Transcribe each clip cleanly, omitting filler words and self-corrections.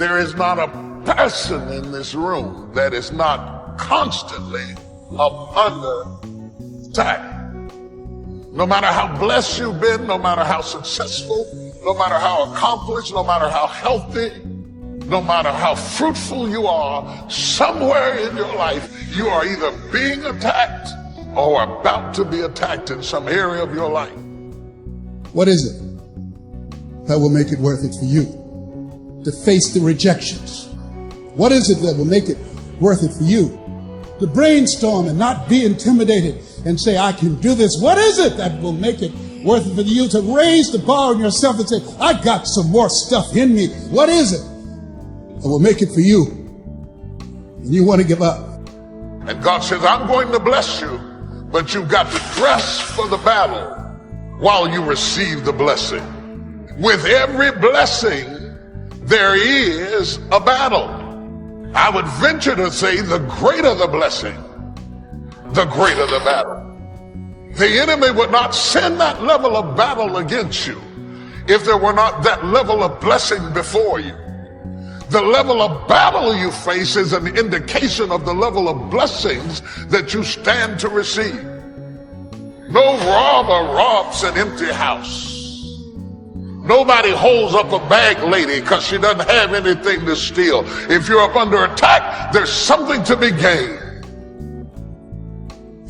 There is not a person in this room that is not constantly under attack. No matter how blessed you've been, no matter how successful, no matter how accomplished, no matter how healthy, no matter how fruitful you are, somewhere in your life, you are either being attacked or about to be attacked in some area of your life. What is it that will make it worth it for you to face the rejections? What is it that will make it worth it for you to brainstorm and not be intimidated and say, I can do this? What is it that will make it worth it for you to raise the bar on yourself and say, I got some more stuff in me? What is it that will make it for you when you want to give up? And God says, I'm going to bless you, but you've got to dress for the battle while you receive the blessing. With every blessing, there is a battle. I would venture to say the greater the blessing, the greater the battle. The enemy would not send that level of battle against you if there were not that level of blessing before you. The level of battle you face is an indication of the level of blessings that you stand to receive. No robber robs an empty house. Nobody holds up a bag lady because she doesn't have anything to steal. If you're up under attack, there's something to be gained.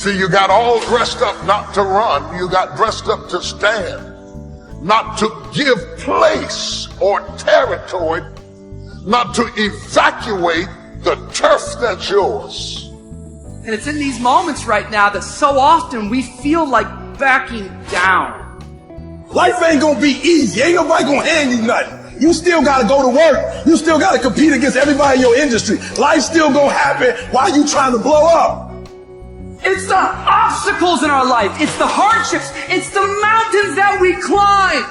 See, you got all dressed up not to run. You got dressed up to stand, not to give place or territory, not to evacuate the turf that's yours. And it's in these moments right now that so often we feel like backing down. Life ain't gonna be easy. Ain't nobody gonna hand you nothing. You still gotta go to work. You still gotta compete against everybody in your industry. Life's still gonna happen while you trying to blow up. It's the obstacles in our life. It's the hardships. It's the mountains that we climb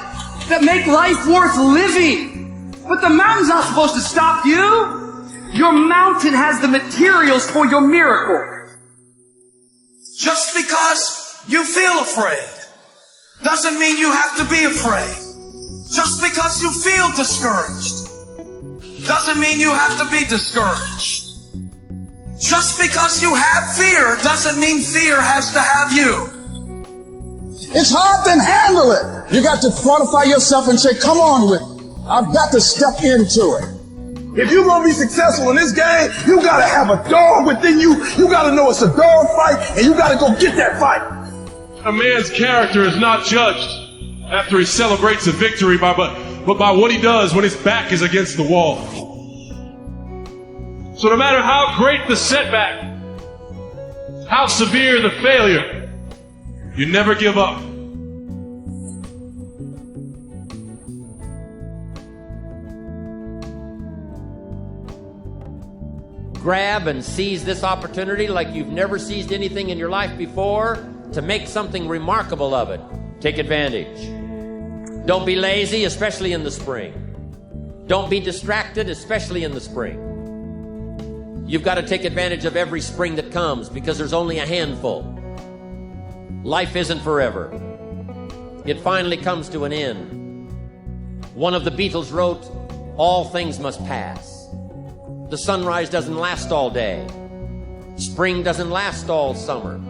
that make life worth living. But the mountain's not supposed to stop you. Your mountain has the materials for your miracle. Just because you feel afraid doesn't mean you have to be afraid. Just because you feel discouraged doesn't mean you have to be discouraged. Just because you have fear doesn't mean fear has to have you. It's hard to handle it. You got to fortify yourself and say, come on with it. I've got to step into it. If you're going to be successful in this game, you got to have a dog within you. You got to know it's a dog fight, and you got to go get that fight. A man's character is not judged after he celebrates a victory, but by what he does when his back is against the wall. So no matter how great the setback, how severe the failure, you never give up. Grab and seize this opportunity like you've never seized anything in your life before to make something remarkable of it. Take advantage. Don't be lazy, especially in the spring. Don't be distracted, especially in the spring. You've got to take advantage of every spring that comes because there's only a handful. Life isn't forever. It finally comes to an end. One of the Beatles wrote, all things must pass. The sunrise doesn't last all day. Spring doesn't last all summer.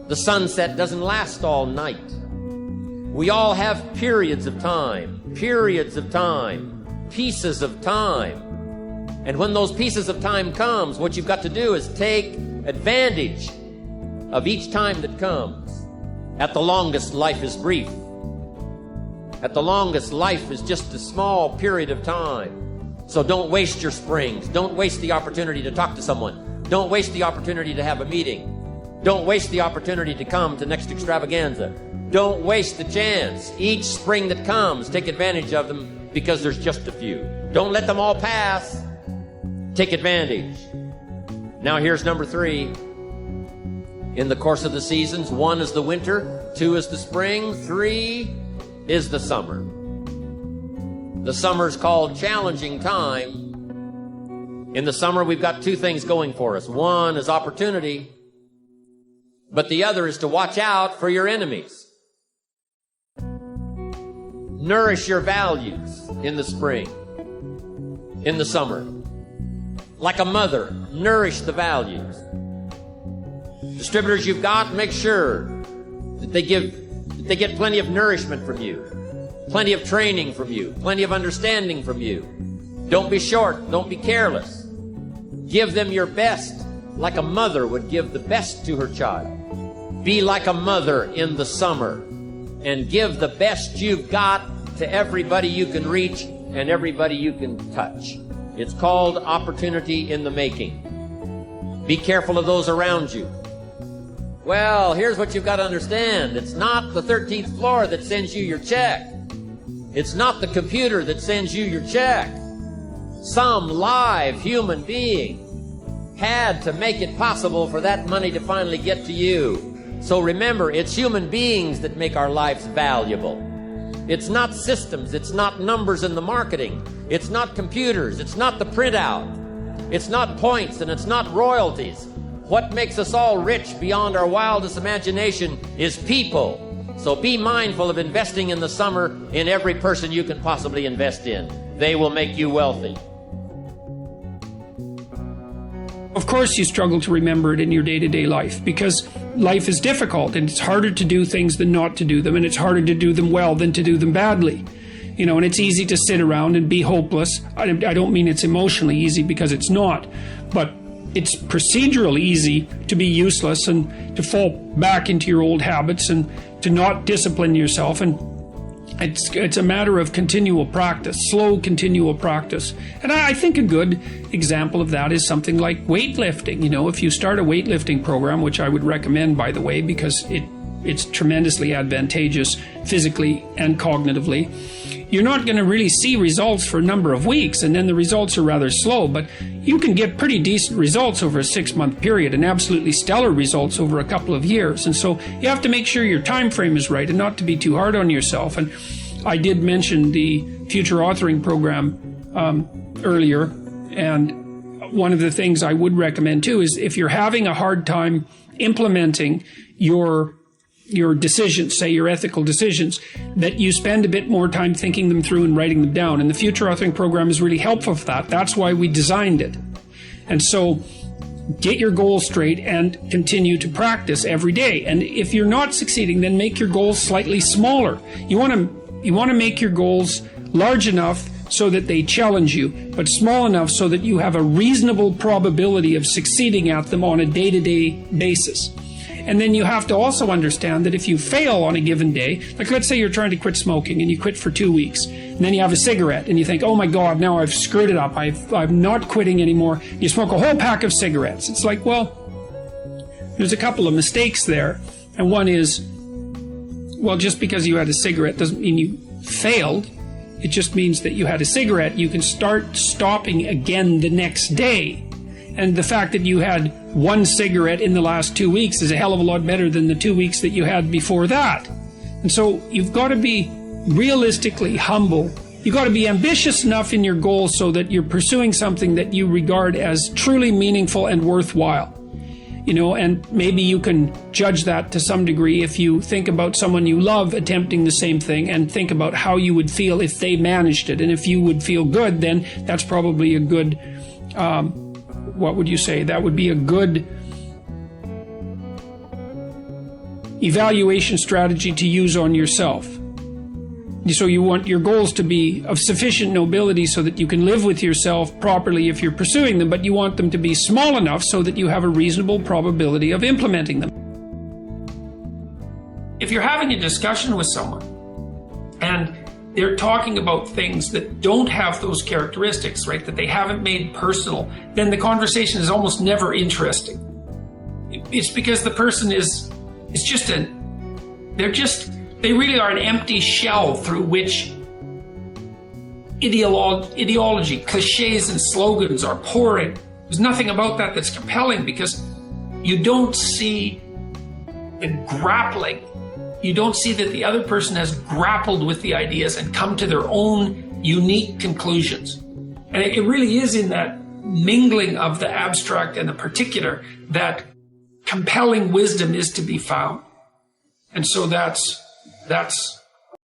The sunset doesn't last all night. We all have periods of time, pieces of time. And when those pieces of time comes, what you've got to do is take advantage of each time that comes. At the longest, life is brief. At the longest, life is just a small period of time. So don't waste your springs. Don't waste the opportunity to talk to someone. Don't waste the opportunity to have a meeting. Don't waste the opportunity to come to next extravaganza. Don't waste the chance. Each spring that comes, take advantage of them because there's just a few. Don't let them all pass. Take advantage. Now here's number 3. In the course of the seasons, 1 is the winter, 2 is the spring, 3 is the summer. The summer's called challenging time. In the summer, we've got 2 things going for us. 1 is opportunity, but the other is to watch out for your enemies. Nourish your values in the spring. in the summer. Like a mother, nourish the values. Distributors you've got, make sure that they get plenty of nourishment from you, plenty of training from you, plenty of understanding from you. Don't be short, don't be careless. Give them your best, like a mother would give the best to her child. Be like a mother in the summer and give the best you've got to everybody you can reach and everybody you can touch. It's called opportunity in the making. Be careful of those around you. Well, here's what you've got to understand. It's not the 13th floor that sends you your check. It's not the computer that sends you your check. Some live human being had to make it possible for that money to finally get to you. So remember, it's human beings that make our lives valuable. It's not systems, it's not numbers in the marketing, it's not computers, it's not the printout, it's not points, and it's not royalties. What makes us all rich beyond our wildest imagination is people. So be mindful of investing in the summer in every person you can possibly invest in. They will make you wealthy. Of course you struggle to remember it in your day-to-day life because life is difficult and it's harder to do things than not to do them, and it's harder to do them well than to do them badly. You know, and it's easy to sit around and be hopeless. I don't mean it's emotionally easy, because it's not, but it's procedurally easy to be useless and to fall back into your old habits and to not discipline yourself. And it's a matter of continual practice, slow continual practice. And I think a good example of that is something like weightlifting. You know, if you start a weightlifting program, which I would recommend, by the way, because it's tremendously advantageous physically and cognitively, you're not going to really see results for a number of weeks, and then the results are rather slow, but you can get pretty decent results over a 6-month period and absolutely stellar results over a couple of years. And so you have to make sure your time frame is right and not to be too hard on yourself. And I did mention the future authoring program earlier, and one of the things I would recommend too is if you're having a hard time implementing your decisions, say your ethical decisions, that you spend a bit more time thinking them through and writing them down. And the future authoring program is really helpful for that. That's why we designed it. And so get your goals straight and continue to practice every day. And if you're not succeeding, then make your goals slightly smaller. You want to make your goals large enough so that they challenge you, but small enough so that you have a reasonable probability of succeeding at them on a day-to-day basis. And then you have to also understand that if you fail on a given day, like let's say you're trying to quit smoking and you quit for 2 weeks, and then you have a cigarette and you think, oh my God, now I've screwed it up. I'm not quitting anymore. You smoke a whole pack of cigarettes. It's like, well, there's a couple of mistakes there. And one is, well, just because you had a cigarette doesn't mean you failed. It just means that you had a cigarette. You can start stopping again the next day. And the fact that you had 1 cigarette in the last 2 weeks is a hell of a lot better than the 2 weeks that you had before that. And so you've got to be realistically humble. You've got to be ambitious enough in your goals so that you're pursuing something that you regard as truly meaningful and worthwhile. You know, and maybe you can judge that to some degree if you think about someone you love attempting the same thing and think about how you would feel if they managed it. And if you would feel good, then that's probably a good what would you say? That would be a good evaluation strategy to use on yourself. So you want your goals to be of sufficient nobility so that you can live with yourself properly if you're pursuing them, but you want them to be small enough so that you have a reasonable probability of implementing them. If you're having a discussion with someone and they're talking about things that don't have those characteristics, right, that they haven't made personal, then the conversation is almost never interesting. It's because the person they really are an empty shell through which ideology, cliches and slogans are pouring. There's nothing about that that's compelling because you don't see the grappling. You don't see that the other person has grappled with the ideas and come to their own unique conclusions. And it really is in that mingling of the abstract and the particular that compelling wisdom is to be found. And so that's